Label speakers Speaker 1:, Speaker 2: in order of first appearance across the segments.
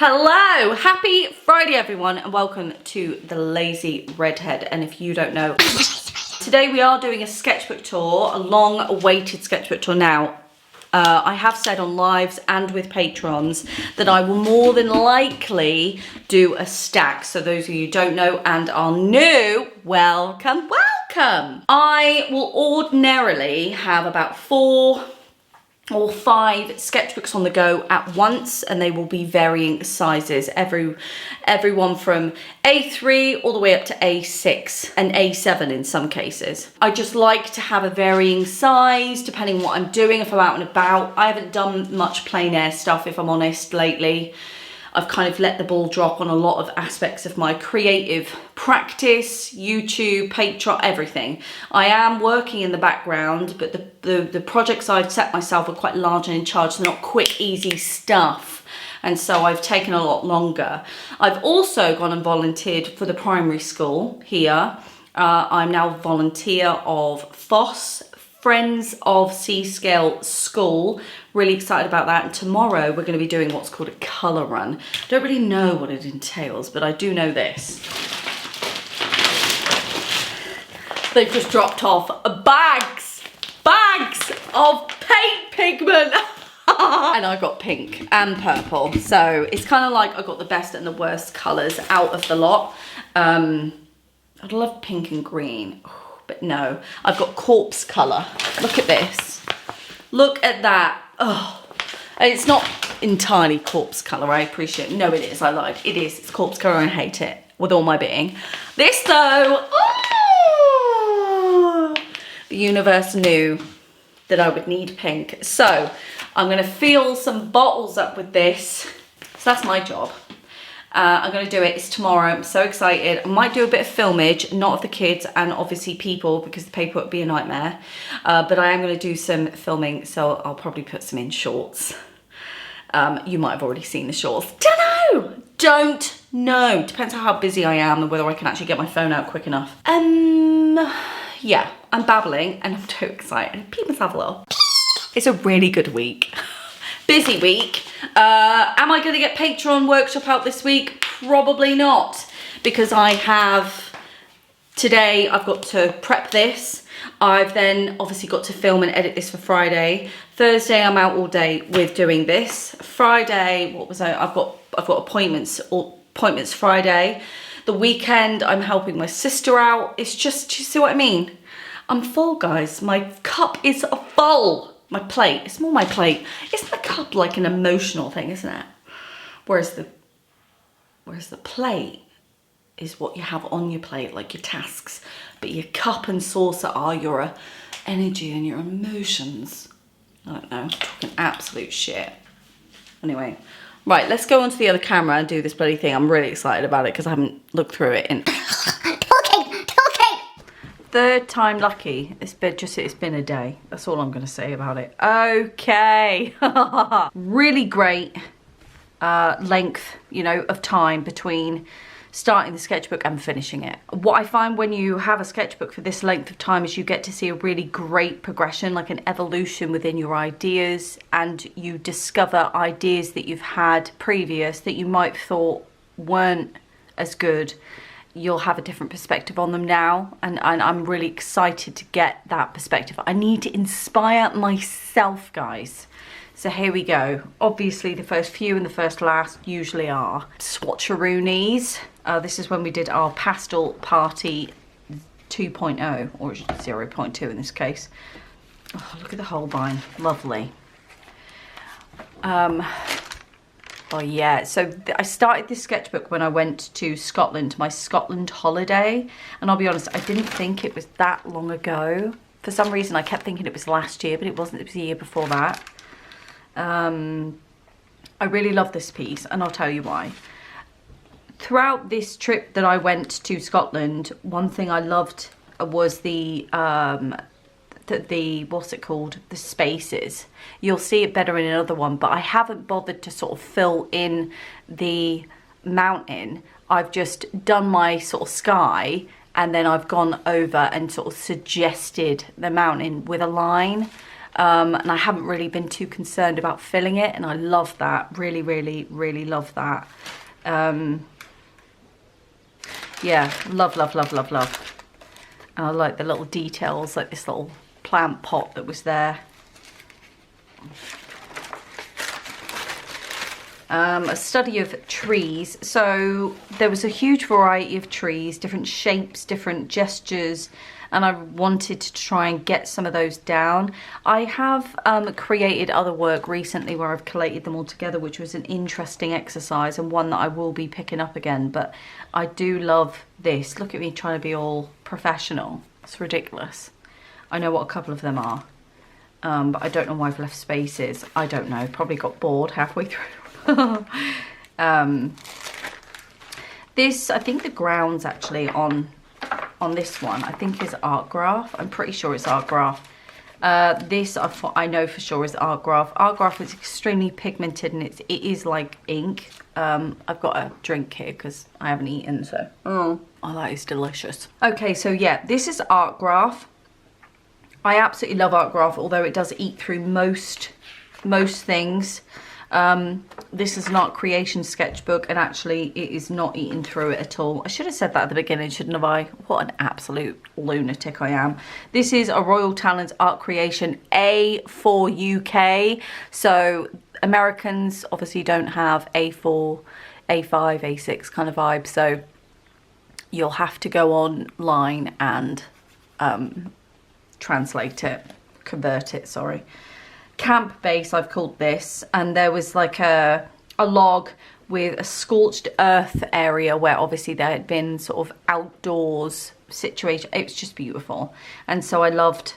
Speaker 1: Hello, happy Friday everyone, and welcome to the Lazy Redhead. And if you don't know, today we are doing a sketchbook tour, a long-awaited sketchbook tour. Now, I have said on lives and with patrons that I will more than likely do a stack. So those of you who don't know and are new, welcome, welcome. I will ordinarily have about 4 or 5 sketchbooks on the go at once, and they will be varying sizes, everyone from A3 all the way up to A6 and A7 in some cases. I just like to have a varying size depending on what I'm doing. If I'm out and about, I haven't done much plein air stuff, if I'm honest, lately. I've kind of let the ball drop on a lot of aspects of my creative practice, YouTube, Patreon, everything. I am working in the background, but the projects I've set myself are quite large and in charge. They're not quick, easy stuff. And so I've taken a lot longer. I've also gone and volunteered for the primary school here. I'm now a volunteer of FOSS, Friends of Seascale School. Really excited about that. And tomorrow we're going to be doing what's called a colour run. Don't really know what it entails, but I do know this. They've just dropped off bags of paint pigment. And I got pink and purple. So it's kind of like I got the best and the worst colours out of the lot. I'd love pink and green. But no, I've got corpse colour. Look at this. Look at that. Oh, and it's not entirely corpse colour, I appreciate it. No, it is, I lied. It is, it's corpse colour and I hate it with all my being. This though, oh, the universe knew that I would need pink. So I'm gonna fill some bottles up with this. So that's my job. I'm going to do it. It's tomorrow. I'm so excited. I might do a bit of filmage, not of the kids and obviously people because the paper would be a nightmare. But I am going to do some filming, so I'll probably put some in shorts. You might have already seen the shorts. Don't know. Depends on how busy I am and whether I can actually get my phone out quick enough. Yeah, I'm babbling and I'm too excited. Pee myself a little. It's a really good week. Busy week. Am I going to get Patreon workshop out this week? Probably not, because I have today I've got to prep this. I've then obviously got to film and edit this for Friday. Thursday I'm out all day with doing this. Friday, what was I? I've got appointments Friday. The weekend I'm helping my sister out. It's just, do you see what I mean? I'm full, guys. My cup is full. My plate, it's more my plate. Isn't the cup like an emotional thing, isn't it? Whereas the plate is what you have on your plate, like your tasks. But your cup and saucer are your energy and your emotions. I don't know, talking absolute shit. Anyway, right, let's go onto the other camera and do this bloody thing. I'm really excited about it because I haven't looked through it in... Third time lucky. It's been a day. That's all I'm going to say about it. Okay. Really great length, you know, of time between starting the sketchbook and finishing it. What I find when you have a sketchbook for this length of time is you get to see a really great progression, like an evolution within your ideas, and you discover ideas that you've had previous that you might have thought weren't as good. You'll have a different perspective on them now, and I'm really excited to get that perspective. I need to inspire myself, guys. So here we go. Obviously the first few and the first last usually are swatcheroonies. This is when we did our pastel party 2.0 or 0.2 in this case. Oh, look at the Holbein, lovely. Oh yeah, so I started this sketchbook when I went to Scotland, my Scotland holiday. And I'll be honest, I didn't think it was that long ago. For some reason, I kept thinking it was last year, but it wasn't, it was the year before that. I really love this piece, and I'll tell you why. Throughout this trip that I went to Scotland, one thing I loved was the what's it called, the spaces. You'll see it better in another one, but I haven't bothered to sort of fill in the mountain. I've just done my sort of sky, and then I've gone over and sort of suggested the mountain with a line. and I haven't really been too concerned about filling it, and I love that. Really, really, really love that. Yeah, love, love, love, love, love. And I like the little details, like this little plant pot that was there. A study of trees. So there was a huge variety of trees, different shapes, different gestures, and I wanted to try and get some of those down. I have created other work recently where I've collated them all together, which was an interesting exercise and one that I will be picking up again. But I do love this. Look at me trying to be all professional. It's ridiculous. I know what a couple of them are, but I don't know why I've left spaces. I don't know, probably got bored halfway through. This, I think the grounds actually on this one, I think is art graph. I'm pretty sure it's art graph. This I know for sure is art graph. Art graph is extremely pigmented, and it is like ink. I've got a drink here because I haven't eaten, so oh, that is delicious. Okay, so yeah, this is art graph. I absolutely love art graph, although it does eat through most things. This is an art creation sketchbook, and actually it is not eating through it at all. I should have said that at the beginning, shouldn't have I? What an absolute lunatic I am. This is a Royal Talents art creation A4 UK. So Americans obviously don't have A4, A5, A6 kind of vibe. So you'll have to go online and translate it, convert it, sorry. Camp base, I've called this, and there was like a log with a scorched earth area where obviously there had been sort of outdoors situation. It was just beautiful, and so I loved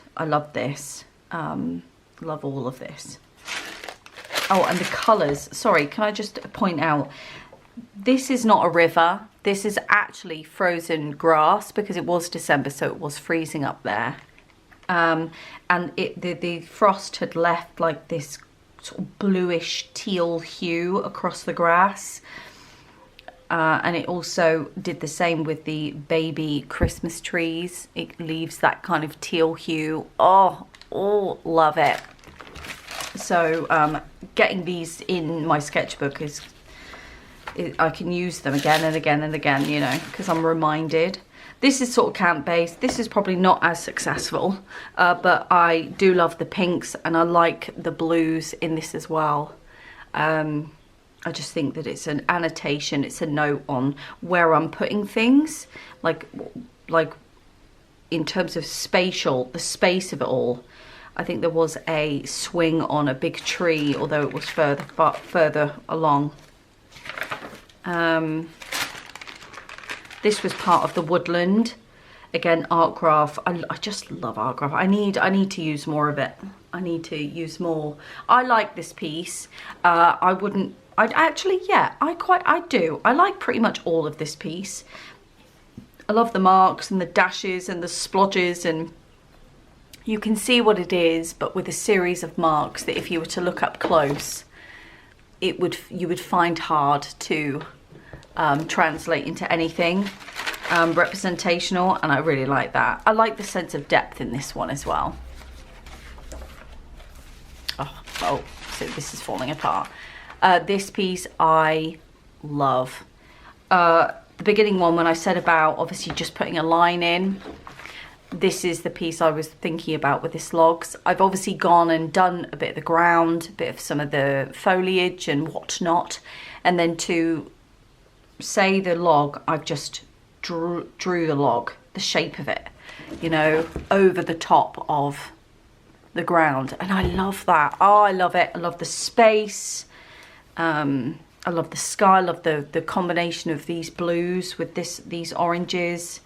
Speaker 1: this. Love all of this. Oh, and the colours. Sorry, can I just point out, this is not a river. This is actually frozen grass because it was December, so it was freezing up there. And the frost had left like this sort of bluish teal hue across the grass. And it also did the same with the baby Christmas trees. It leaves that kind of teal hue. Oh, love it. So getting these in my sketchbook I can use them again and again and again, you know, because I'm reminded. This is sort of camp based. This is probably not as successful, but I do love the pinks and I like the blues in this as well. I just think that it's an annotation, it's a note on where I'm putting things, like in terms of spatial, the space of it all. I think there was a swing on a big tree, although it was further along. This was part of the woodland. Again, art graph. I just love art graph. I need to use more of it. I need to use more. I like this piece. I do. I like pretty much all of this piece. I love the marks and the dashes and the splodges, and you can see what it is, but with a series of marks that if you were to look up close, you would find hard to translate into anything representational, and I really like that. I like the sense of depth in this one as well. Oh, so this is falling apart. This piece I love. The beginning one, when I said about obviously just putting a line in, this is the piece I was thinking about with this logs. I've obviously gone and done a bit of the ground, a bit of some of the foliage and whatnot, and then to say the log, I've just drew the log, the shape of it, you know, over the top of the ground, and I love that. Oh, I love it. I love the space. I love the sky. I love the combination of these blues with these oranges.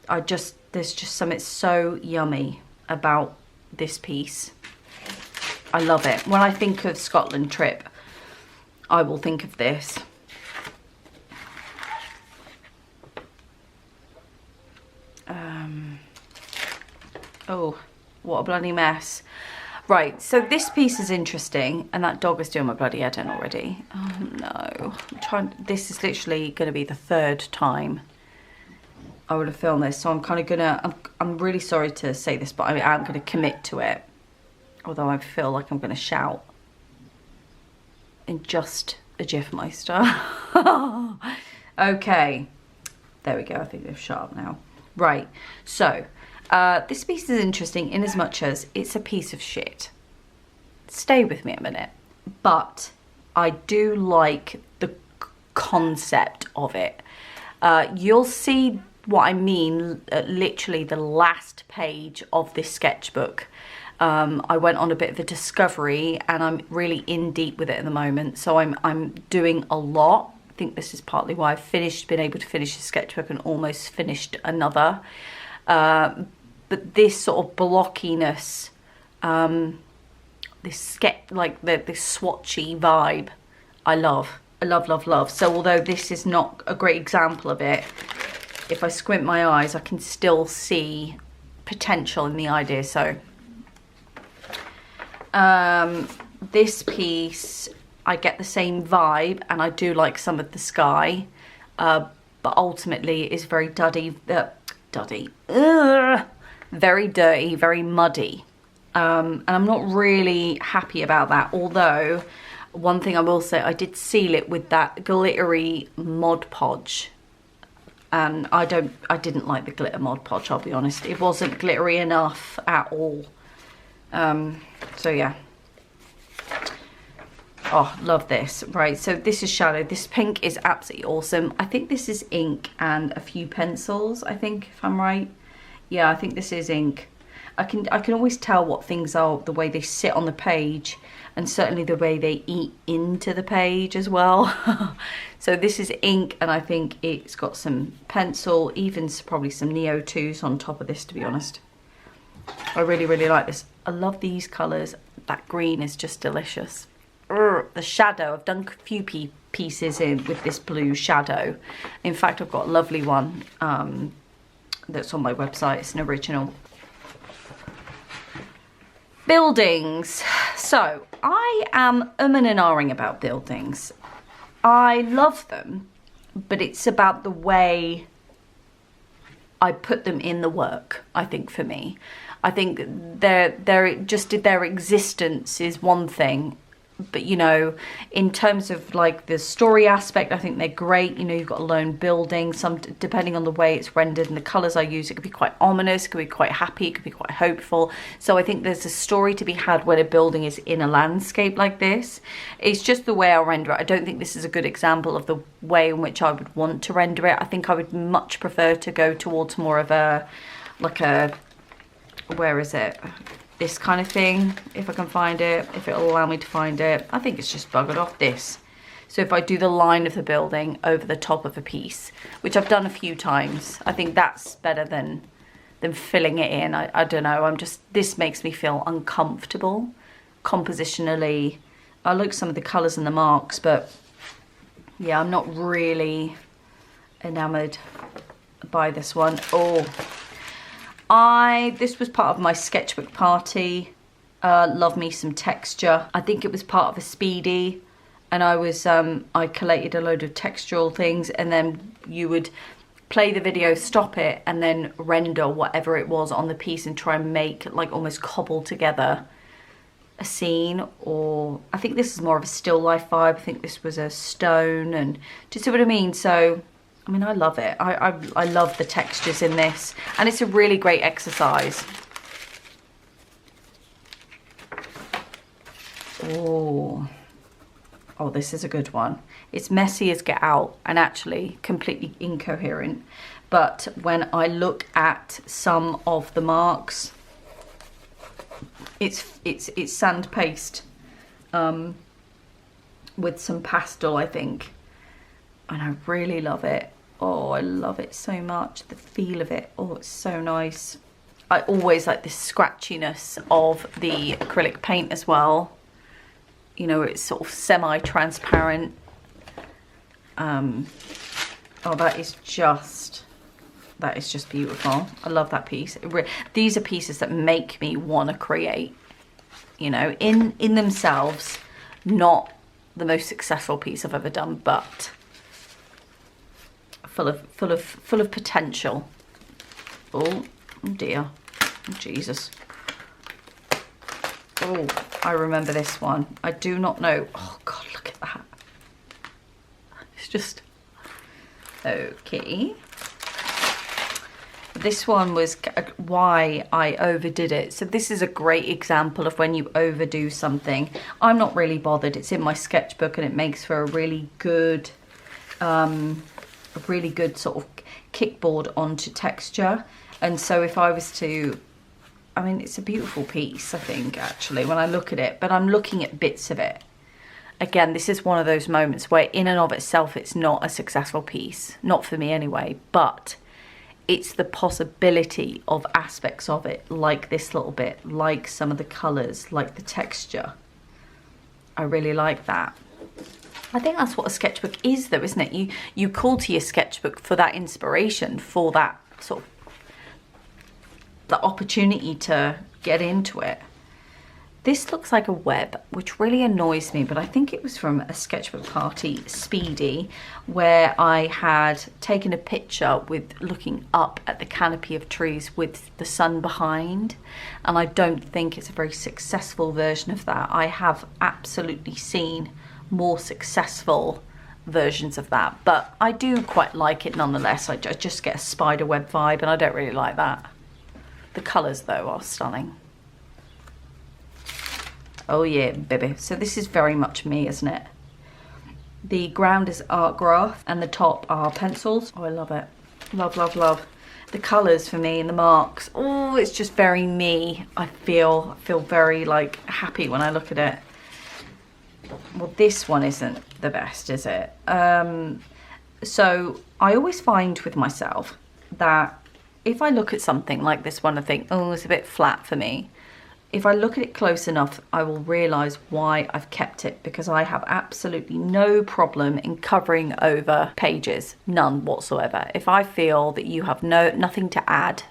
Speaker 1: There's just something so yummy about this piece. I love it. When I think of Scotland trip, I will think of this. Oh, what a bloody mess. Right, so this piece is interesting, and that dog is doing my bloody head in already. Oh no, this is literally going to be the third time I would have filmed this, so I'm kind of gonna, I'm really sorry to say this, but I am going to commit to it. Although I feel like I'm going to shout in just a Jiffmeister. Okay, there we go. I think they've shut up now. Right, so this piece is interesting in as much as it's a piece of shit. Stay with me a minute. But I do like the concept of it. You'll see what I mean at literally the last page of this sketchbook. I went on a bit of a discovery and I'm really in deep with it at the moment. So I'm doing a lot. I think this is partly why I've been able to finish the sketchbook and almost finished another. But this sort of blockiness, this swatchy vibe, I love. I love, love, love. So although this is not a great example of it, if I squint my eyes, I can still see potential in the idea. So this piece, I get the same vibe, and I do like some of the sky, but ultimately it is very very dirty, very muddy, and I'm not really happy about that. Although one thing I will say, I did seal it with that glittery Mod Podge, and I didn't like the glitter Mod Podge, I'll be honest. It wasn't glittery enough at all. So yeah. Oh, love this. Right, so this is shadow. This pink is absolutely awesome. I think this is ink and a few pencils, I think, if I'm right. Yeah, I think this is ink. I can always tell what things are, the way they sit on the page, and certainly the way they eat into the page as well. So this is ink, and I think it's got some pencil, even probably some Neo 2s on top of this, to be honest. I really, really like this. I love these colours. That green is just delicious. The shadow, I've done a few pieces in with this blue shadow. In fact, I've got a lovely one that's on my website. It's an original. Buildings. So I am and ahhing about buildings. I love them, but it's about the way I put them in the work, I think, for me. I think their existence is one thing, but you know, in terms of like the story aspect, I think they're great. You know, you've got a lone building, some depending on the way it's rendered and the colours I use, it could be quite ominous, it could be quite happy, it could be quite hopeful. So I think there's a story to be had when a building is in a landscape like this. It's just the way I render it. I don't think this is a good example of the way in which I would want to render it. I think I would much prefer to go towards more of a, like a, where is it? This kind of thing, if I can find it, if it'll allow me to find it. I think it's just buggered off this. So if I do the line of the building over the top of a piece, which I've done a few times, I think that's better than filling it in. I don't know, this makes me feel uncomfortable compositionally. I look at some of the colours and the marks, but yeah, I'm not really enamoured by this one. Oh, this was part of my sketchbook party. Love me some texture. I think it was part of a speedy, and I collated a load of textural things, and then you would play the video, stop it, and then render whatever it was on the piece and try and make, like, almost cobble together a scene. Or I think this is more of a still life vibe. I think this was a stone, and do you see what I mean? So I mean, I love it. I love the textures in this, and it's a really great exercise. Oh, this is a good one. It's messy as get out and actually completely incoherent. But when I look at some of the marks, it's sand paste with some pastel, I think. And I really love it. Oh, I love it so much. The feel of it. Oh, it's so nice. I always like this scratchiness of the acrylic paint as well. You know, it's sort of semi-transparent. Oh, that is just beautiful. I love that piece. These are pieces that make me want to create. You know, in themselves, not the most successful piece I've ever done, but full of potential. Oh dear. Oh, Jesus. Oh, I remember this one. I do not know. Oh God, look at that. It's just, okay. This one was why I overdid it. So this is a great example of when you overdo something. I'm not really bothered. It's in my sketchbook and it makes for a really good sort of kickboard onto texture. And so if I was to, I mean, it's a beautiful piece, I think, actually, when I look at it, but I'm looking at bits of it. Again, this is one of those moments where in and of itself, it's not a successful piece. Not for me anyway, but it's the possibility of aspects of it, like this little bit, like some of the colours, like the texture. I really like that. I think that's what a sketchbook is though, isn't it? You call to your sketchbook for that inspiration, for that sort of, the opportunity to get into it. This looks like a web, which really annoys me, but I think it was from a sketchbook party, Speedy, where I had taken a picture with looking up at the canopy of trees with the sun behind. And I don't think it's a very successful version of that. I have absolutely seen more successful versions of that, but I do quite like it nonetheless. I just get a spider web vibe and I don't really like that. The colours though are stunning. Oh yeah, baby. So this is very much me, isn't it? The ground is art graph and the top are pencils. Oh, I love it. Love, love, love. The colours for me and the marks. Oh, it's just very me. I feel very like happy when I look at it. Well, this one isn't the best, is it? So I always find with myself that if I look at something like this one, I think, oh, it's a bit flat for me. If I look at it close enough, I will realise why I've kept it, because I have absolutely no problem in covering over pages, none whatsoever. If I feel that you have nothing to add,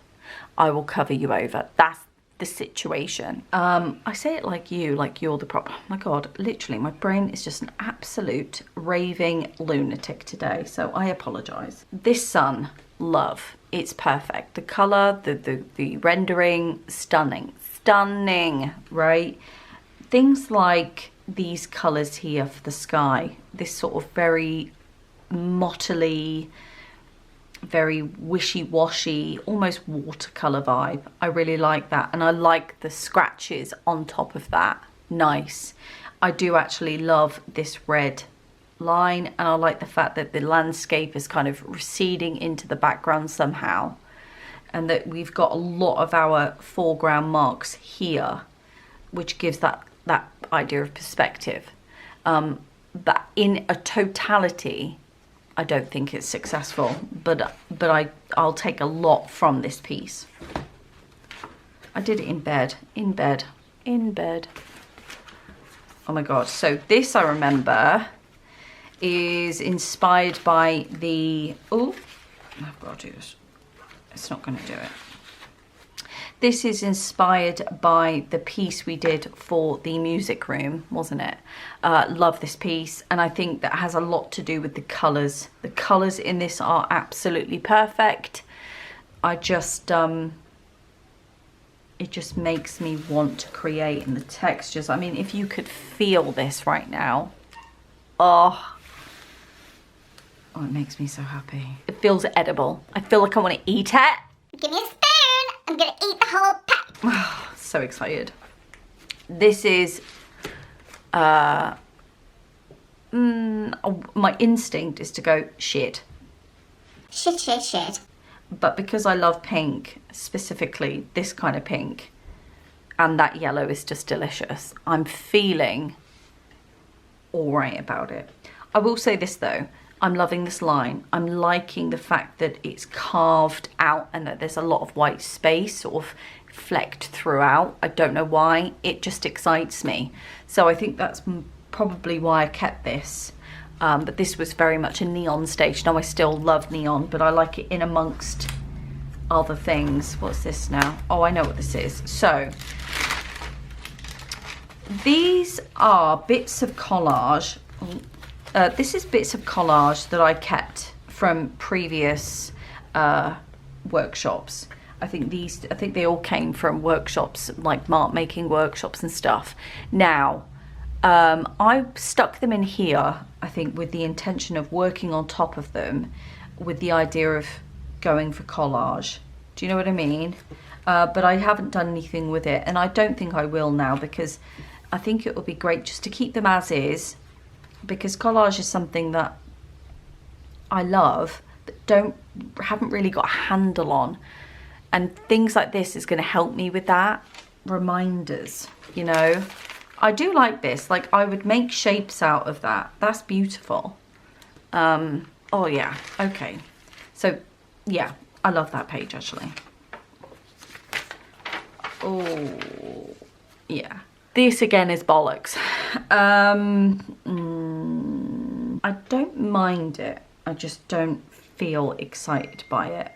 Speaker 1: I will cover you over. That's the situation. I say it like you're the problem. Oh my God, literally, my brain is just an absolute raving lunatic today, so I apologise. This sun, love, it's perfect. The colour, the rendering, stunning. Stunning, right? Things like these colours here for the sky, this sort of very mottily, very wishy-washy, almost watercolour vibe. I really like that, and I like the scratches on top of that. Nice. I do actually love this red line, and I like the fact that the landscape is kind of receding into the background somehow, and that we've got a lot of our foreground marks here, which gives that idea of perspective. But in a totality, I don't think it's successful, but I'll take a lot from this piece. I did it in bed. Oh my God. So this, I remember, is inspired by the, oh, I've got to do this. It's not going to do it. This is inspired by the piece we did for the music room, wasn't it? Love this piece, and I think that has a lot to do with the colours. The colours in this are absolutely perfect. I just, it just makes me want to create, and the textures. I mean, if you could feel this right now, oh, it makes me so happy. It feels edible. I feel like I want to eat it.
Speaker 2: Give me a spoon. I'm gonna eat the whole pack.
Speaker 1: So excited. This is, my instinct is to go shit.
Speaker 2: Shit.
Speaker 1: But because I love pink, specifically this kind of pink, and that yellow is just delicious, I'm feeling all right about it. I will say this though, I'm loving this line. I'm liking the fact that it's carved out and that there's a lot of white space sort of flecked throughout. I don't know why, it just excites me. So I think that's probably why I kept this. But this was very much a neon stage. Now I still love neon, but I like it in amongst other things. What's this now? Oh, I know what this is. So these are bits of collage. This is bits of collage that I kept from previous workshops. I think they all came from workshops, like mark making workshops and stuff. Now, I stuck them in here, I think, with the intention of working on top of them, with the idea of going for collage. Do you know what I mean? But I haven't done anything with it, and I don't think I will now, because I think it would be great just to keep them as is, because collage is something that I love, but haven't really got a handle on. And things like this is going to help me with that. Reminders, you know. I do like this. Like, I would make shapes out of that. That's beautiful. Oh yeah, okay. So yeah, I love that page actually. Oh yeah. This again is bollocks. I don't mind it. I just don't feel excited by it.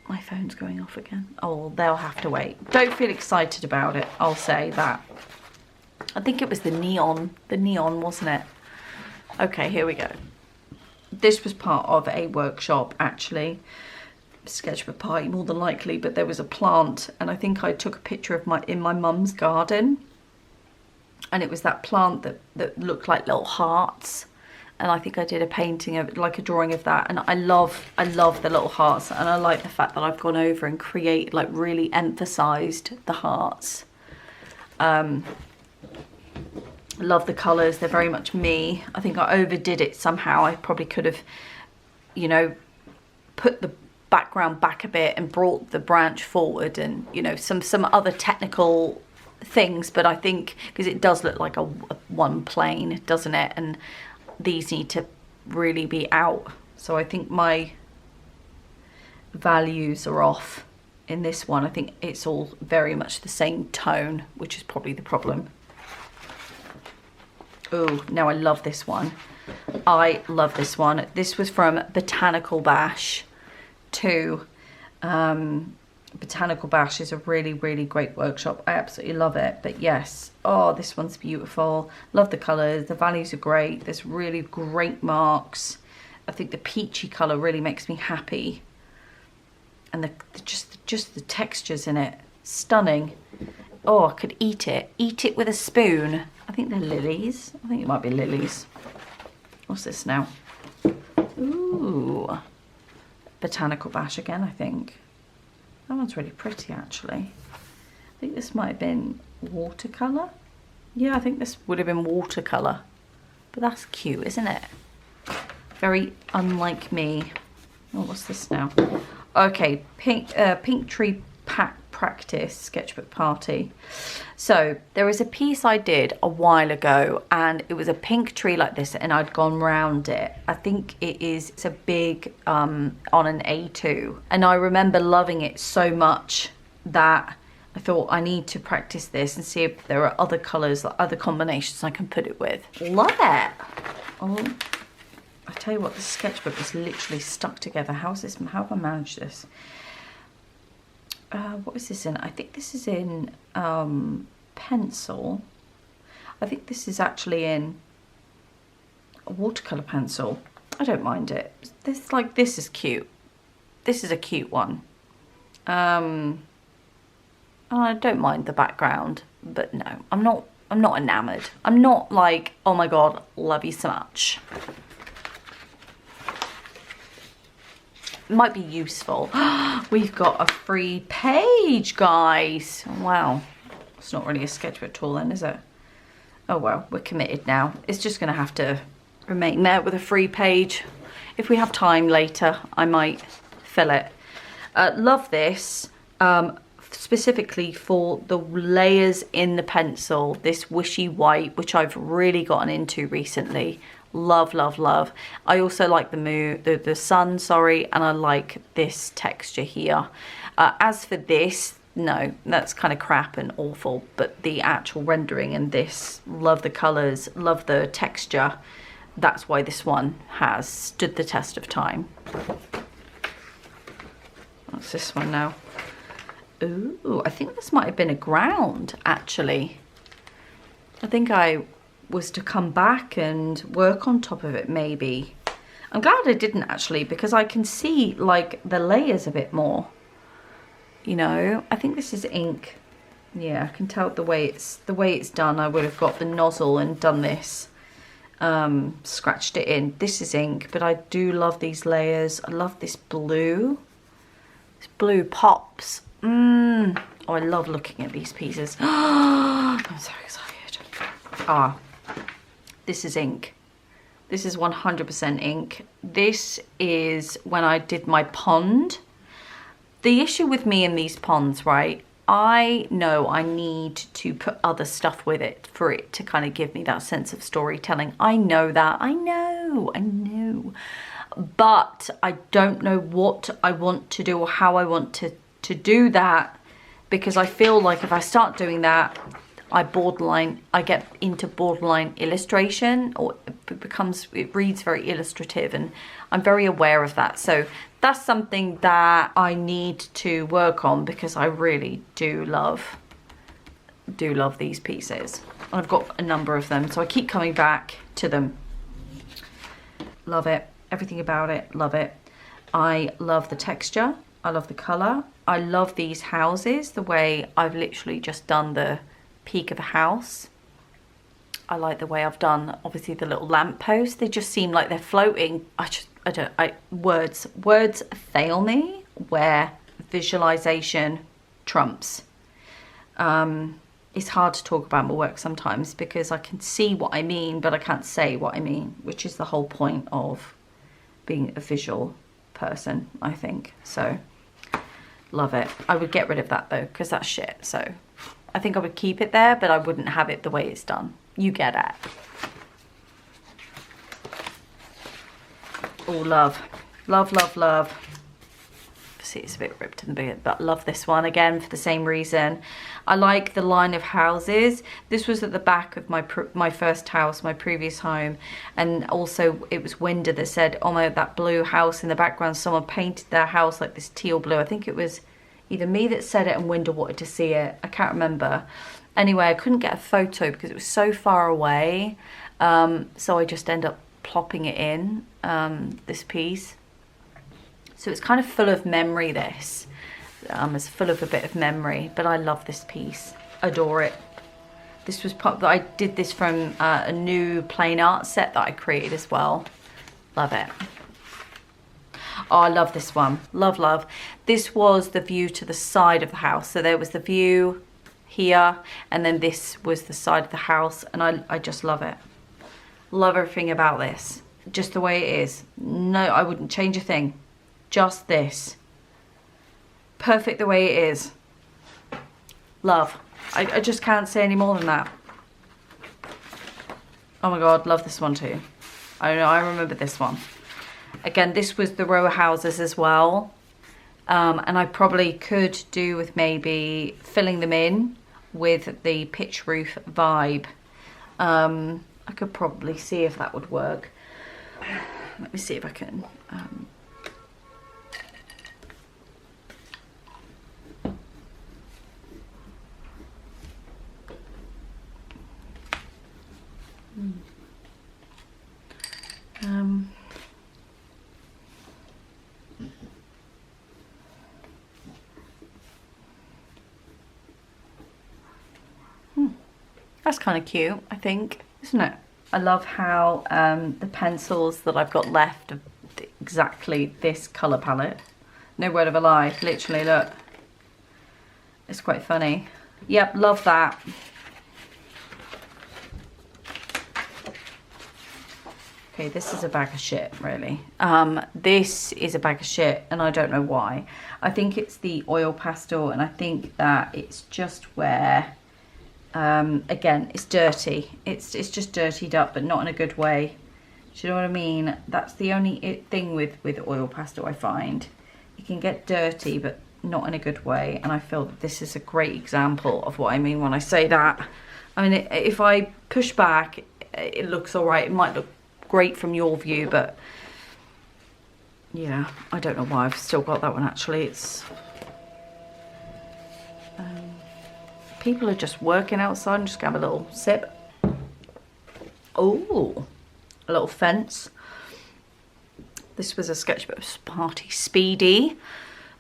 Speaker 1: My phone's going off again. Oh, well, they'll have to wait. Don't feel excited about it, I'll say that. I think it was the neon, wasn't it? Okay, here we go. This was part of a workshop, actually. Sketchbook party, more than likely, but there was a plant, and I think I took a picture of in my mum's garden, and it was that plant that looked like little hearts, and I think I did a painting of it, like a drawing of that, and I love the little hearts, and I like the fact that I've gone over and really emphasized the hearts. Love the colours, they're very much me. I think I overdid it somehow. I probably could have, you know, put the background back a bit and brought the branch forward, and, you know, some other technical things, but I think because it does look like a one plane, doesn't it? And these need to really be out. So I think my values are off in this one. I think it's all very much the same tone, which is probably the problem. Oh, now I love this one. I love this one. This was from Botanical Bash 2. Botanical Bash is a really, really great workshop. I absolutely love it. But yes, oh, this one's beautiful. Love the colours. The values are great. There's really great marks. I think the peachy colour really makes me happy. And just the textures in it, stunning. Oh, I could eat it. Eat it with a spoon. I think they're lilies. I think it might be lilies. What's this now? Ooh. Botanical Bash again, I think. That one's really pretty, actually. I think this might have been watercolour. Yeah, I think this would have been watercolour. But that's cute, isn't it? Very unlike me. Oh, what's this now? Okay, Pink Tree Practice Sketchbook Party. So there was a piece I did a while ago, and it was a pink tree like this, and I'd gone round it. I think it's a big on an A2, and I remember loving it so much that I thought I need to practice this and see if there are other colours, other combinations I can put it with. Love it. Oh, I tell you what, the sketchbook is literally stuck together. How have I managed this? What is this in? I think this is in pencil. I think this is actually in a watercolour pencil. I don't mind it. This is cute. This is a cute one. I don't mind the background, but no, I'm not enamoured. I'm not like, oh my god, love you so much. Might be useful. We've got a free page, guys. Wow, it's not really a sketchbook tool then, is it? Oh well, we're committed now. It's just gonna have to remain there with a free page. If we have time later, I might fill it. Love this, specifically for the layers in the pencil, this wishy white, which I've really gotten into recently. Love, love, love. I also like the moon, the sun, sorry, and I like this texture here. As for this, no, that's kind of crap and awful, but the actual rendering and this, love the colours, love the texture. That's why this one has stood the test of time. What's this one now? Ooh, I think this might have been a ground, actually. I think I was to come back and work on top of it, maybe. I'm glad I didn't, actually, because I can see like the layers a bit more. you know. I think this is ink. Yeah, I can tell the way it's done. I would have got the nozzle and done this, scratched it in. This is ink, but I do love these layers. I love this blue. This blue pops. Oh, I love looking at these pieces. I'm so excited. Ah, this is ink. This is 100% ink. This is when I did my pond. The issue with me in these ponds, right? I know I need to put other stuff with it for it to kind of give me that sense of storytelling. I know that. I know. But I don't know what I want to do or how I want to do that, because I feel like if I start doing that, I get into borderline illustration, or it reads very illustrative, and I'm very aware of that. So that's something that I need to work on, because I really do love these pieces. I've got a number of them, so I keep coming back to them. Love it. Everything about it, love it. I love the texture. I love the color. I love these houses, the way I've literally just done the peak of a house. I like the way I've done, obviously, the little lampposts. They just seem like they're floating. Words fail me where visualization trumps. It's hard to talk about my work sometimes because I can see what I mean, but I can't say what I mean, which is the whole point of being a visual person, I think. So love it. I would get rid of that though, because that's shit. So I think I would keep it there, but I wouldn't have it the way it's done. You get it. Oh, love. See, it's a bit ripped in the bit, but love this one again for the same reason. I like the line of houses. This was at the back of my first house, my previous home, and also it was Winder that said, oh my, that blue house in the background, someone painted their house like this teal blue. I think it was either me that said it and Winder wanted to see it. I can't remember. Anyway, I couldn't get a photo because it was so far away, so I just end up plopping it in, this piece. So it's kind of full of memory, this. It's full of a bit of memory, but I love this piece. Adore it. This was I did this from a new plain art set that I created as well. Love it. Oh, I love this one. Love. This was the view to the side of the house. So there was the view here, and then this was the side of the house, and I just love it. Love everything about this. Just the way it is. No, I wouldn't change a thing. Just this. Perfect the way it is. Love. I just can't say any more than that. Oh my God, love this one too. I don't know, I remember this one. Again, this was the row houses as well. And I probably could do with maybe filling them in with the pitch roof vibe. I could probably see if that would work. Let me see if I can. That's kind of cute, I think, isn't it? I love how the pencils that I've got left are exactly this colour palette. No word of a lie, literally, look. It's quite funny. Yep, love that. Okay, this is a bag of shit, really. This is a bag of shit, and I don't know why. I think it's the oil pastel, and I think that it's just where, again, it's dirty. It's just dirtied up, but not in a good way. Do you know what I mean? That's the only thing with oil pastel, I find. It can get dirty, but not in a good way, and I feel that this is a great example of what I mean when I say that. I mean, if I push back, it looks all right. It might look great from your view, but yeah, I don't know why I've still got that one. Actually, it's people are just working outside. I'm just gonna have a little sip. Oh, a little fence. This was a Sketchbook Party Speedy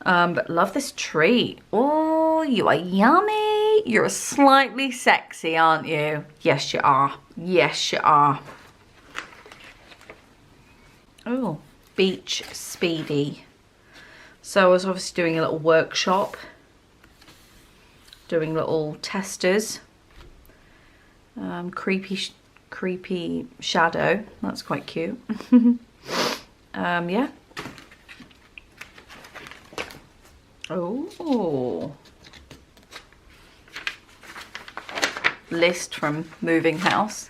Speaker 1: But love this tree. Oh, you are yummy. You're slightly sexy, aren't you? Yes, you are. Yes, you are. Oh, Beach Speedy. So I was obviously doing a little workshop, doing little testers. Creepy shadow. That's quite cute. Yeah. Oh. List from Moving House.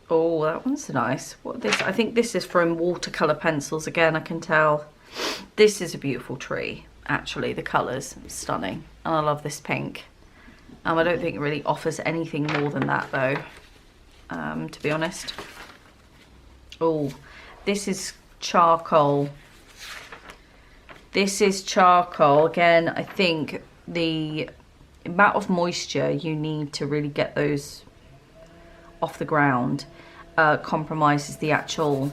Speaker 1: Oh, that one's nice. What this? I think this is from watercolor pencils again. I can tell. This is a beautiful tree. Actually, the colours stunning, and I love this pink. I don't think it really offers anything more than that though. To be honest. Oh, this is charcoal. This is charcoal. Again, I think the amount of moisture you need to really get those off the ground compromises the actual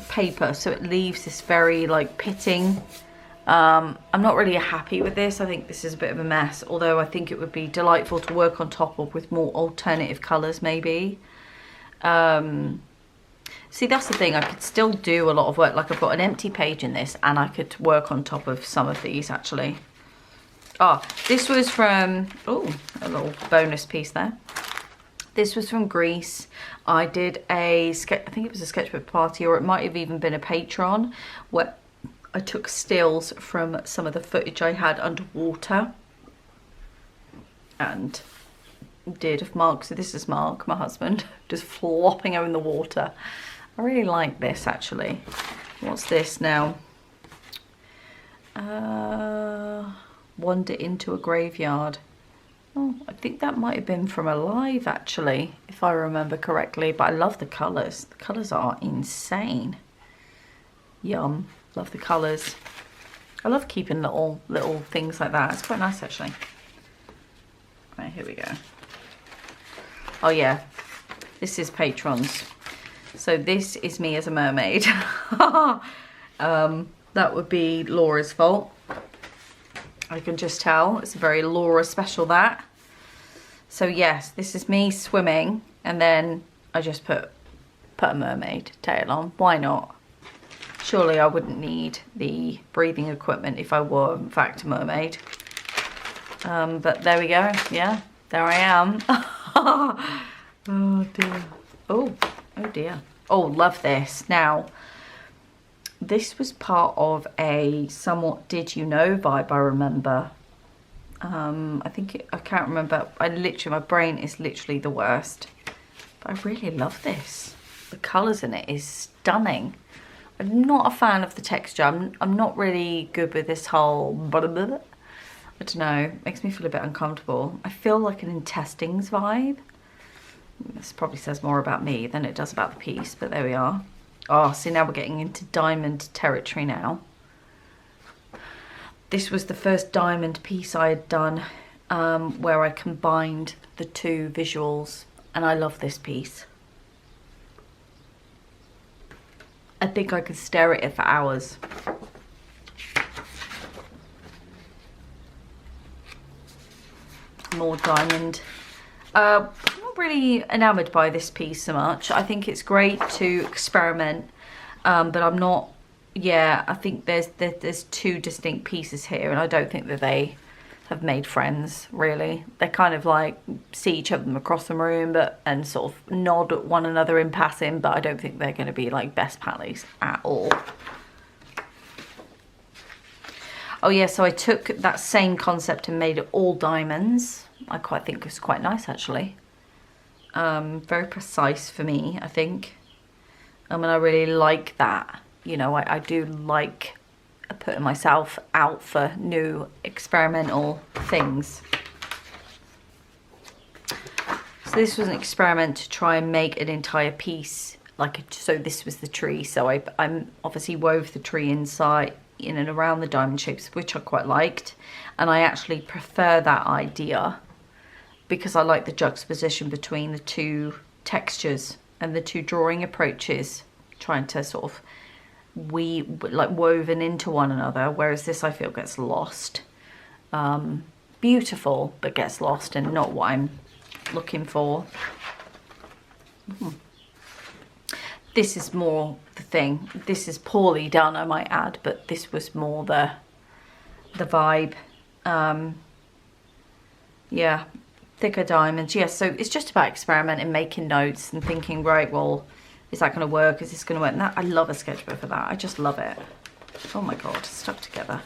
Speaker 1: paper. So it leaves this very like pitting. I'm not really happy with this. I think this is a bit of a mess. Although I think it would be delightful to work on top of with more alternative colours maybe. See, that's the thing, I could still do a lot of work. Like I've got an empty page in this and I could work on top of some of these actually. Oh, this was from, oh, a little bonus piece there. This was from Greece. I did a sketch, I think it was a sketchbook party, or it might have even been a Patreon, where I took stills from some of the footage I had underwater and did of Mark. So this is Mark, my husband, just flopping out in the water. I really like this actually. What's this now? Wander into a graveyard. Oh, I think that might have been from Alive actually, if I remember correctly. But I love the colours. The colours are insane. Yum. Love the colours. I love keeping little things like that. It's quite nice actually. Right, here we go. Oh yeah, this is patrons. So this is me as a mermaid. That would be Laura's fault. I can just tell. It's a very Laura special, that. So yes, this is me swimming, and then I just put a mermaid tail on. Why not? Surely I wouldn't need the breathing equipment if I were in fact a mermaid. But there we go. Yeah, there I am. Oh dear. Oh dear. Oh, love this. Now, this was part of a somewhat Did You Know vibe, I remember. I can't remember. My brain is literally the worst. But I really love this. The colours in it is stunning. I'm not a fan of the texture. I'm not really good with this whole blah, blah, blah. I don't know. It makes me feel a bit uncomfortable. I feel like an intestines vibe. This probably says more about me than it does about the piece, but there we are. Oh, see, now we're getting into diamond territory now. This was the first diamond piece I had done where I combined the two visuals, and I love this piece. I think I could stare at it for hours. More diamond. I'm not really enamoured by this piece so much. I think it's great to experiment, but I'm not. Yeah, I think there's two distinct pieces here, and I don't think that they have made friends really. They kind of like see each other across the room, and sort of nod at one another in passing, but I don't think they're going to be like best pallies at all. Oh yeah, so I took that same concept and made it all diamonds. I quite think it's quite nice actually. Very precise for me, I think. And I really like that. You know, I do like putting myself out for new experimental things. So this was an experiment to try and make an entire piece. So this was the tree. So I'm obviously wove the tree inside, in and around the diamond shapes, which I quite liked. And I actually prefer that idea because I like the juxtaposition between the two textures and the two drawing approaches, trying to sort of woven into one another, whereas this I feel gets lost. Beautiful, but gets lost and not what I'm looking for. This is more the thing. This is poorly done, I might add, but this was more the vibe. Yeah, thicker diamonds. Yes, so it's just about experimenting, making notes and thinking, right, well, is that going to work? Is this going to work? And that, I love a sketchbook for that. I just love it. Oh my God, it's stuck together.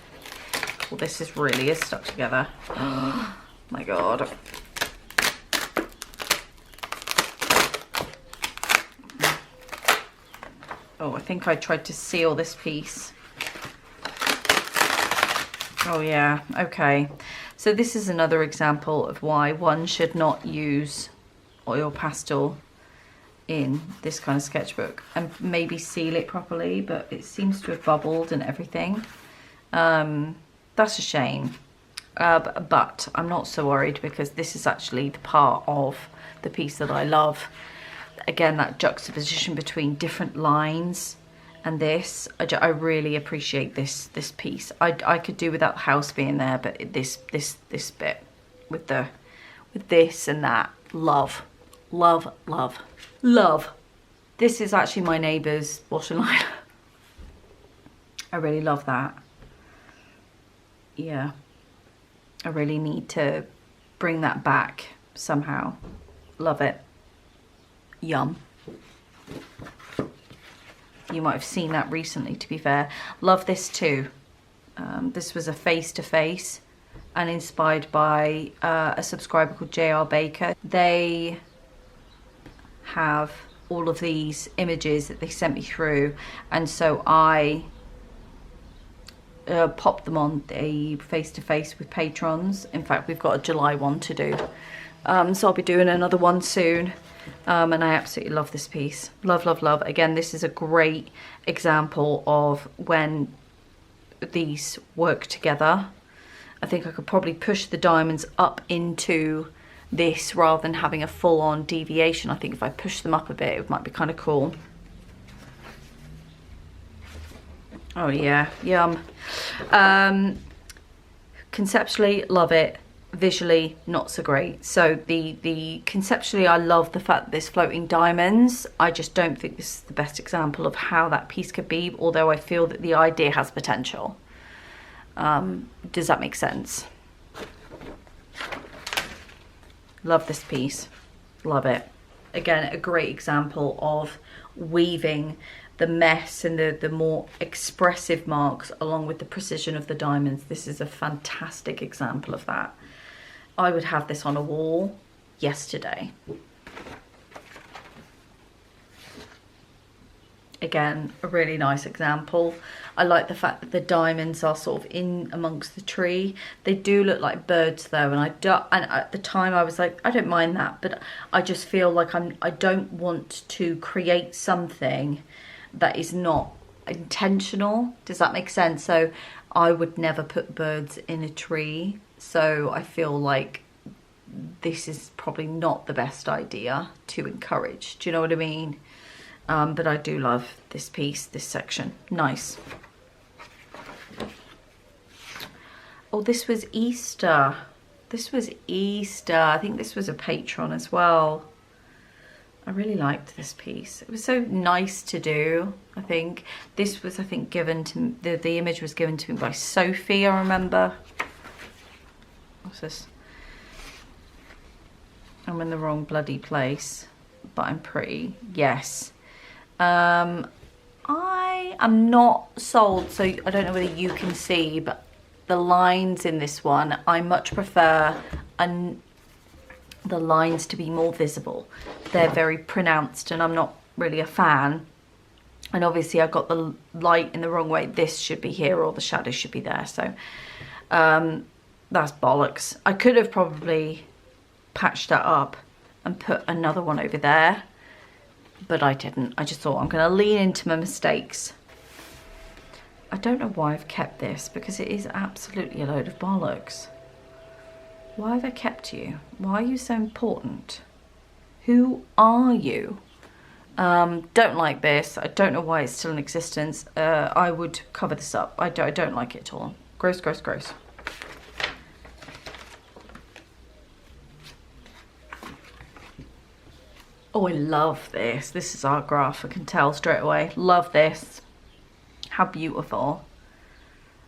Speaker 1: Well, this really is stuck together. Oh my God. Oh, I think I tried to seal this piece. Oh yeah, okay. So this is another example of why one should not use oil pastel in this kind of sketchbook, and maybe seal it properly, but it seems to have bubbled and everything. That's a shame. But I'm not so worried, because this is actually the part of the piece that I love. Again, that juxtaposition between different lines and this, I really appreciate this piece. I could do without the house being there, but this bit with this and that, love. This is actually my neighbour's washing line. I really love that. Yeah, I really need to bring that back somehow. Love it. Yum. You might have seen that recently, to be fair. Love this too. This was a face-to-face and inspired by a subscriber called JR Baker. They have all of these images that they sent me through, and so I popped them on a face-to-face with patrons. In fact, we've got a July one to do. So I'll be doing another one soon. And I absolutely love this piece. Love. Again, this is a great example of when these work together. I think I could probably push the diamonds up into this rather than having a full-on deviation. I think if I push them up a bit, it might be kind of cool. Oh yeah, yum. Conceptually, love it. Visually, not so great. So the conceptually, I love the fact that there's floating diamonds. I just don't think this is the best example of how that piece could be, although I feel that the idea has potential. Does that make sense? Love this piece. Love it. Again, a great example of weaving the mess and the more expressive marks along with the precision of the diamonds. This is a fantastic example of that. I would have this on a wall yesterday. Again, a really nice example. I like the fact that the diamonds are sort of in amongst the tree. They do look like birds though, and at the time I was like, I don't mind that, but I just feel like I don't want to create something that is not intentional. Does that make sense? So I would never put birds in a tree. So I feel like this is probably not the best idea to encourage. Do you know what I mean? But I do love this piece, this section. Nice. Oh, this was Easter. This was Easter. I think this was a patron as well. I really liked this piece. It was so nice to do, I think. This was, I think, given to the image was given to me by Sophie, I remember. What's this? I'm in the wrong bloody place, but I'm pretty. Yes. I am not sold, so I don't know whether you can see, but the lines in this one, I much prefer the lines to be more visible. They're very pronounced and I'm not really a fan. And obviously I've got the light in the wrong way. This should be here or the shadow should be there. So that's bollocks. I could have probably patched that up and put another one over there, but I didn't. I just thought I'm going to lean into my mistakes. I don't know why I've kept this, because it is absolutely a load of bollocks. Why have I kept you? Why are you so important? Who are you? Don't like this. I don't know why it's still in existence. I would cover this up. I don't like it at all. Gross, gross, gross. Oh, I love this. This is our graph. I can tell straight away. Love this. How beautiful.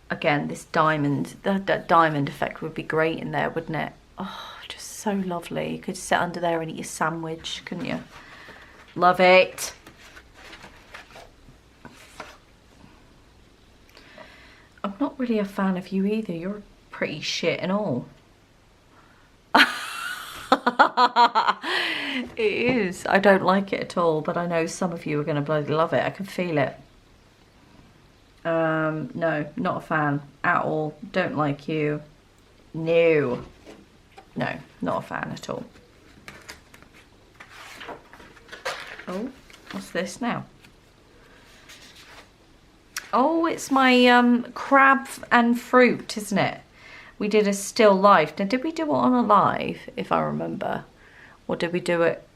Speaker 1: Again, this diamond, that diamond effect would be great in there, wouldn't it? Oh, just so lovely. You could sit under there and eat your sandwich, couldn't you? Love it. I'm not really a fan of you either. You're pretty shit and all. It is. I don't like it at all, but I know some of you are going to bloody love it. I can feel it. No, not a fan at all. Don't like you. No. No, not a fan at all. Oh, what's this now? Oh, it's my crab and fruit, isn't it? We did a still life. Now, did we do it on a live, if I remember? Or did we do it...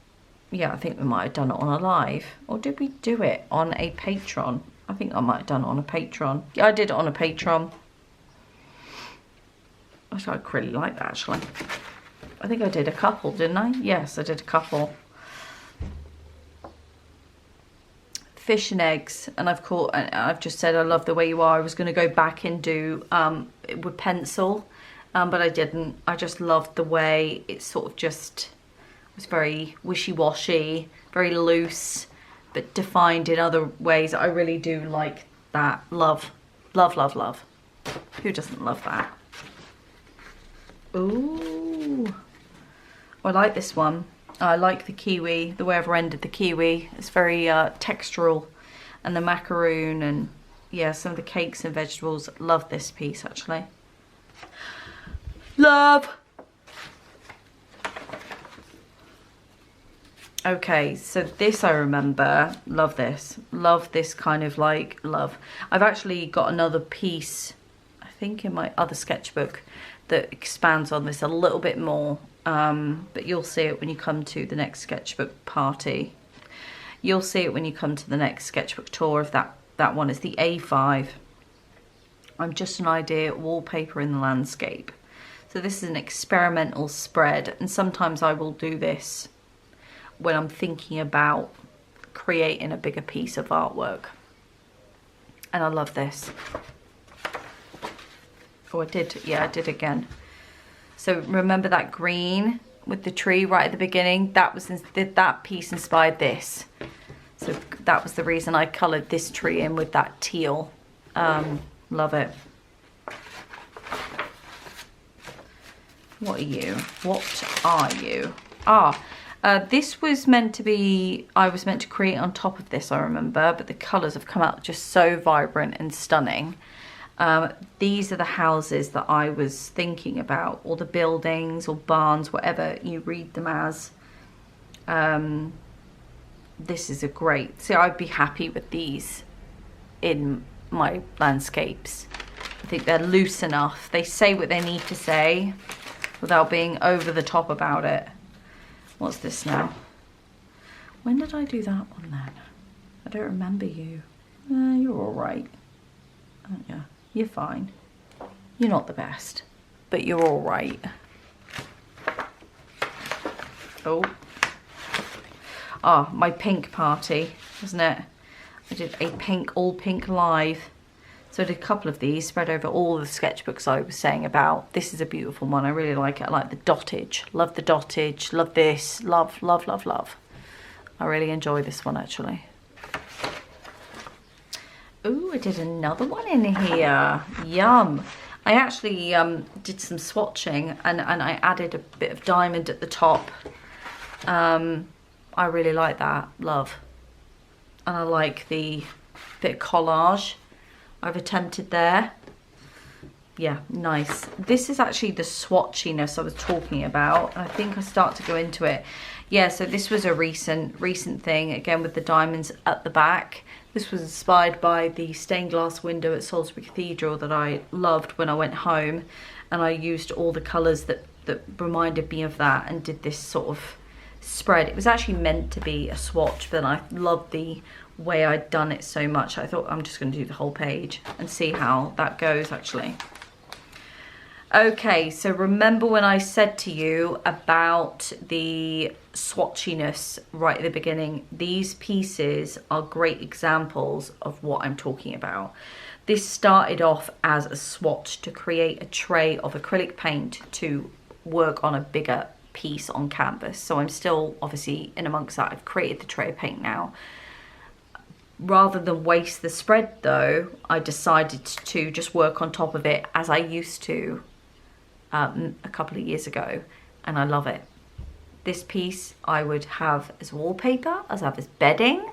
Speaker 1: Yeah, I think we might have done it on a live. Or did we do it on a Patreon? I think I might have done it on a Patreon. Yeah, I did it on a Patreon. I really like that, actually. I think I did a couple, didn't I? Yes, I did a couple. Fish and eggs, and I've just said I love the way you are. I was going to go back and do it with pencil, but I didn't. I just loved the way it sort of just was very wishy-washy, very loose, but defined in other ways. I really do like that. Love, love, love, love. Who doesn't love that? Ooh, I like this one. I like the kiwi, the way I've rendered the kiwi. It's very textural. And the macaroon and, yeah, some of the cakes and vegetables. Love this piece, actually. Love! Okay, so this I remember. Love this. Love this kind of like, love. I've actually got another piece, I think in my other sketchbook, that expands on this a little bit more. But you'll see it when you come to the next sketchbook party. You'll see it when you come to the next sketchbook tour if that one is the A5. I'm just an idea wallpaper in the landscape. So this is an experimental spread, and sometimes I will do this when I'm thinking about creating a bigger piece of artwork. And I love this. Oh, I did, yeah, I did again. So remember that green with the tree right at the beginning? That piece inspired this. So that was the reason I coloured this tree in with that teal. Love it. What are you? What are you? This was meant to be, I was meant to create on top of this, I remember, but the colours have come out just so vibrant and stunning. These are the houses that I was thinking about, or the buildings or barns, whatever you read them as. This is a great, so I'd be happy with these in my landscapes. I think they're loose enough. They say what they need to say without being over the top about it. What's this now? When did I do that one then? I don't remember you. You're all right, aren't you? You're fine. You're not the best, but you're all right. Oh. My pink party, wasn't it? I did a pink, all pink live. So I did a couple of these spread over all the sketchbooks I was saying about. This is a beautiful one. I really like it. I like the dottage. Love the dottage. Love this. Love, love, love, love. I really enjoy this one, actually. Ooh, I did another one in here. Yum. I actually did some swatching and I added a bit of diamond at the top. I really like that. Love. And I like the bit of collage I've attempted there. Yeah, nice. This is actually the swatchiness I was talking about. I think I start to go into it. Yeah, so this was a recent thing, again with the diamonds at the back. This was inspired by the stained glass window at Salisbury Cathedral that I loved when I went home. And I used all the colours that reminded me of that and did this sort of spread. It was actually meant to be a swatch, but I loved the way I'd done it so much. I thought I'm just going to do the whole page and see how that goes actually. Okay, so remember when I said to you about the swatchiness right at the beginning? These pieces are great examples of what I'm talking about. This started off as a swatch to create a tray of acrylic paint to work on a bigger piece on canvas. So I'm still obviously in amongst that. I've created the tray of paint now. Rather than waste the spread though, I decided to just work on top of it as I used to a couple of years ago, and I love it. This piece I would have as wallpaper, as I have as bedding.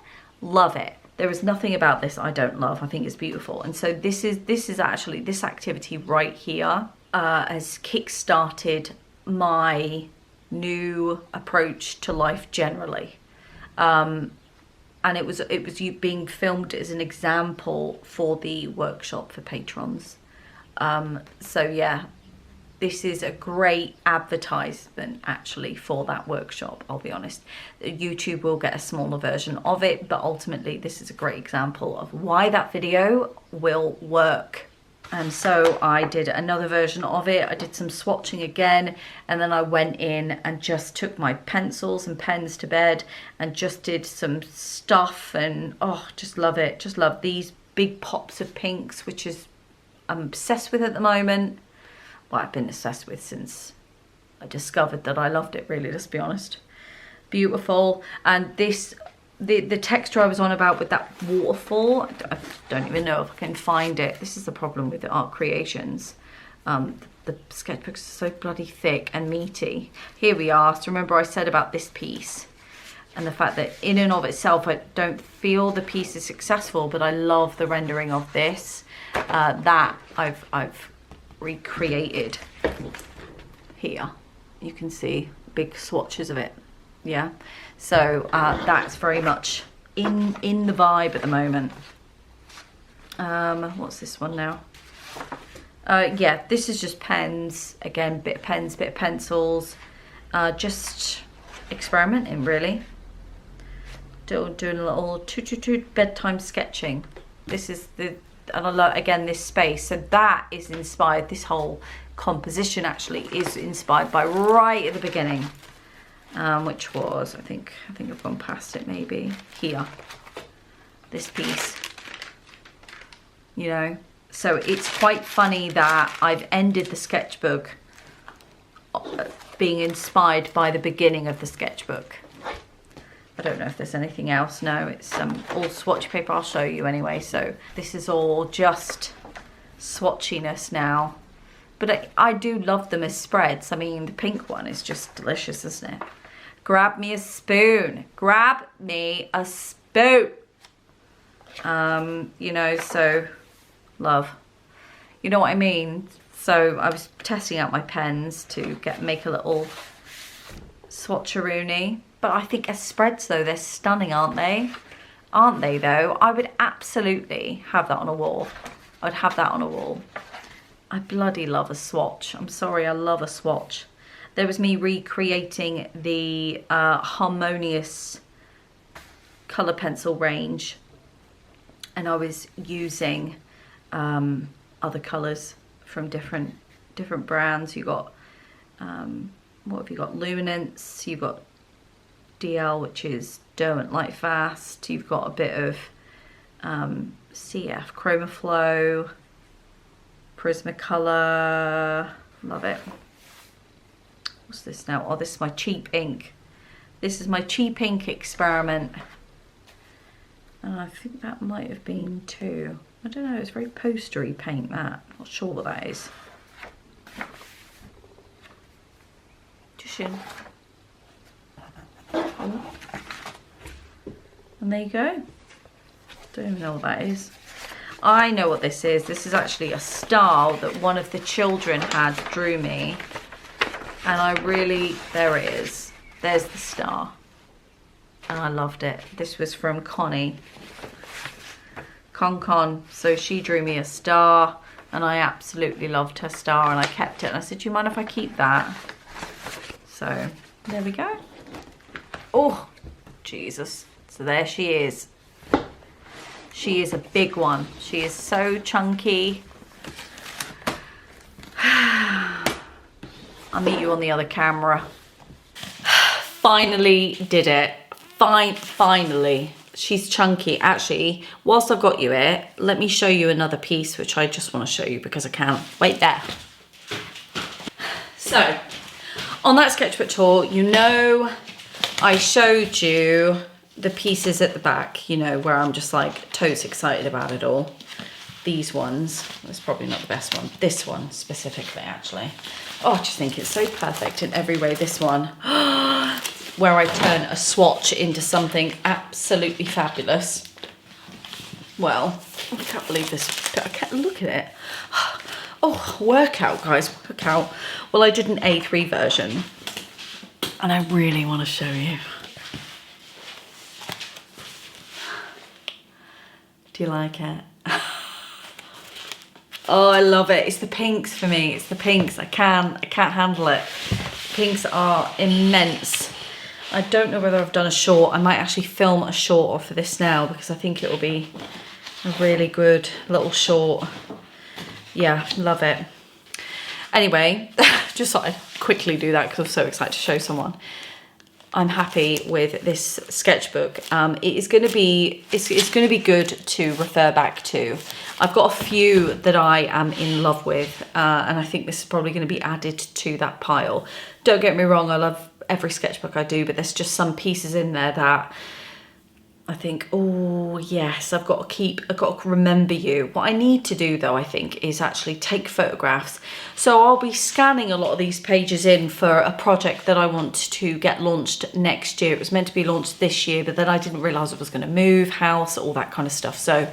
Speaker 1: Love it. There is nothing about this I don't love. I think it's beautiful. And so this is actually, this activity right here has kick-started my new approach to life generally. And it was you being filmed as an example for the workshop for patrons. So yeah, this is a great advertisement actually for that workshop, I'll be honest. YouTube will get a smaller version of it, but ultimately this is a great example of why that video will work. And so I did another version of it. I did some swatching again, and then I went in and just took my pencils and pens to bed and just did some stuff, and oh, just love it. Just love these big pops of pinks, which is I'm obsessed with at the moment. Well, I've been obsessed with since I discovered that I loved it, really, let's be honest. Beautiful. And this, the texture I was on about with that waterfall, I don't even know if I can find it. This is the problem with the art creations. The sketchbooks are so bloody thick and meaty. Here we are. So remember I said about this piece and the fact that in and of itself I don't feel the piece is successful, but I love the rendering of this. That I've recreated here. You can see big swatches of it. Yeah, so that's very much in the vibe at the moment. What's this one now? Yeah, this is just pens again, bit of pens, bit of pencils, just experimenting really. Doing a little toot bedtime sketching. This is the, and I love again this space. So that is inspired. This whole composition actually is inspired by right at the beginning, which was I think I've gone past it maybe here. This piece, you know. So it's quite funny that I've ended the sketchbook being inspired by the beginning of the sketchbook. I don't know if there's anything else. No, it's all swatch paper. I'll show you anyway. So this is all just swatchiness now. But I do love them as spreads. I mean, the pink one is just delicious, isn't it? Grab me a spoon. Grab me a spoon. You know, so love. You know what I mean? So I was testing out my pens to make a little swatcheroonie. But I think as spreads though, they're stunning, aren't they? Aren't they though? I would absolutely have that on a wall. I'd have that on a wall. I bloody love a swatch. I'm sorry, I love a swatch. There was me recreating the Harmonious colour pencil range. And I was using other colours from different brands. You got, what have you got? Luminance, you've got DL, which is Derwent Lightfast. You've got a bit of CF Chromaflow, Prismacolor. Love it. What's this now? Oh, this is my cheap ink. This is my cheap ink experiment. And I think that might have been too. I don't know, it's very postery paint, that. Not sure what that is. Just in. And there you go. Don't even know what that is. I know what this is. This is actually a star that one of the children had drew me. And I really, there it is. There's the star. And I loved it. This was from Connie. Con. So she drew me a star and I absolutely loved her star and I kept it. And I said, do you mind if I keep that? So there we go. Oh, Jesus. So there she is. She is a big one. She is so chunky. I'll meet you on the other camera. Finally did it. Finally. She's chunky. Actually, whilst I've got you here, let me show you another piece, which I just want to show you because I can. Wait there. So, on that sketchbook tour, you know, I showed you the pieces at the back, you know, where I'm just like totes excited about it all. These ones, that's probably not the best one. This one specifically, actually. Oh, I just think it's so perfect in every way. This one, where I turn a swatch into something absolutely fabulous. Well, I can't believe this. I can't look at it. Oh, workout, guys, workout. Well, I did an A3 version, and I really want to show you. Do you like it? Oh, I love it. It's the pinks for me. It's the pinks. I can't handle it. Pinks are immense. I don't know whether I've done a short. I might actually film a short off of this now because I think it will be a really good little short. Yeah, love it. Anyway, just thought I'd quickly do that because I'm so excited to show someone. I'm happy with this sketchbook. It is going to be, it's going to be good to refer back to. I've got a few that I am in love with, and I think this is probably going to be added to that pile. Don't get me wrong, I love every sketchbook I do, but there's just some pieces in there that I think, oh yes, I've got to remember you. What I need to do though, I think, is actually take photographs. So I'll be scanning a lot of these pages in for a project that I want to get launched next year. It was meant to be launched this year, but then I didn't realise it was going to move house, all that kind of stuff. So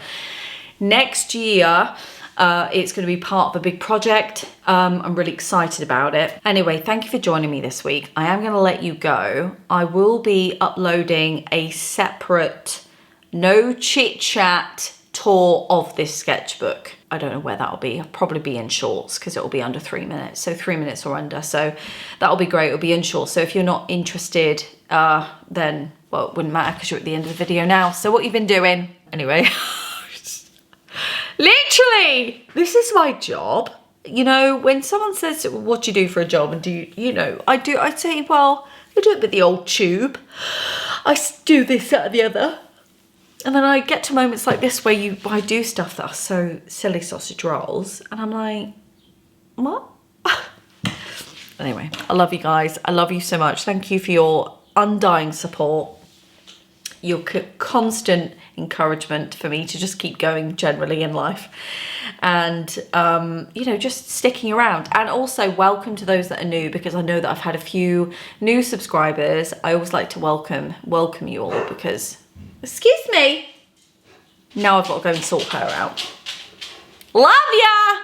Speaker 1: next year, it's going to be part of a big project. I'm really excited about it. Anyway, thank you for joining me this week. I am going to let you go. I will be uploading a separate no chit chat tour of this sketchbook. I don't know where that'll be. I'll probably be in shorts because it'll be under 3 minutes. So 3 minutes or under. So that'll be great. It'll be in shorts. So if you're not interested, then, well, it wouldn't matter because you're at the end of the video now. So what you've been doing? Anyway. Literally, this is my job. You know, when someone says, what do you do for a job? And I'd say, well, I do it with the old tube. I do this, that, and the other. And then I get to moments like this where I do stuff that are so silly, sausage rolls. And I'm like, what? Anyway, I love you guys. I love you so much. Thank you for your undying support. Your constant encouragement for me to just keep going generally in life, and just sticking around. And also welcome to those that are new, because I know that I've had a few new subscribers. I always like to welcome you all because, excuse me, now I've got to go and sort her out. Love ya.